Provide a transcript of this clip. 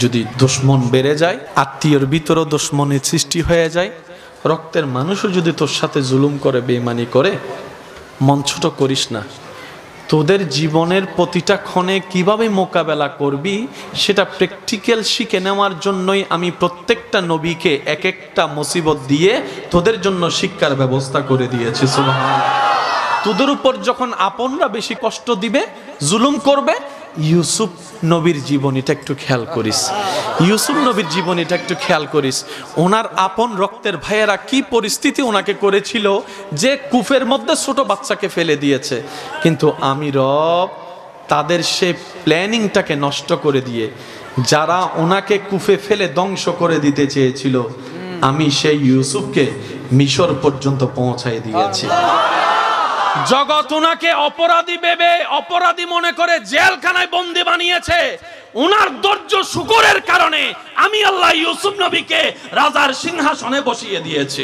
যদি দুশ্মন বেড়ে যায়, আত্মীয়র ভিতরেও দুশ্মনের সৃষ্টি হয়ে যায়, রক্তের মানুষও যদি তোর সাথে জুলুম করে, বেঈমানি করে, মন ছোট করিস না। তোদের জীবনের প্রতিটা ক্ষণে কিভাবে মোকাবেলা করবি সেটা প্র্যাকটিক্যাল শিখে নেওয়ার জন্যই আমি প্রত্যেকটা নবীকে এক একটা মুসিবত দিয়ে তোদের জন্য শিক্ষার ব্যবস্থা করে দিয়েছি। সুবহানাল্লাহ। তোদের উপর যখন আপনরা বেশি কষ্ট দিবে, জুলুম করবে, ইউসুফ নবীর জীবনীটা একটু খেয়াল করিস। ইউসুফ নবীর জীবনীটা একটু খেয়াল করিস। ওনার আপন রক্তের ভাইয়েরা কি পরিস্থিতি ওনাকে করেছিল যে কূপের মধ্যে ছোট বাচ্চাকে ফেলে দিয়েছে, কিন্তু আমি রব তাদের সে প্ল্যানিংটাকে নষ্ট করে দিয়ে যারা ওনাকে কূপে ফেলে ধ্বংস করে দিতে চেয়েছিল, আমি সেই ইউসুফকে মিশর পর্যন্ত পৌঁছায় দিয়েছি। জগৎ ওনাকে অপরাধী ভেবে, অপরাধী মনে করে জেলখানায় বন্দি বানিয়েছে। ওনার ধৈর্য শুকরের কারণে আমি আল্লাহ ইউসুফ নবীকে রাজার সিংহাসনে বসিয়ে দিয়েছি।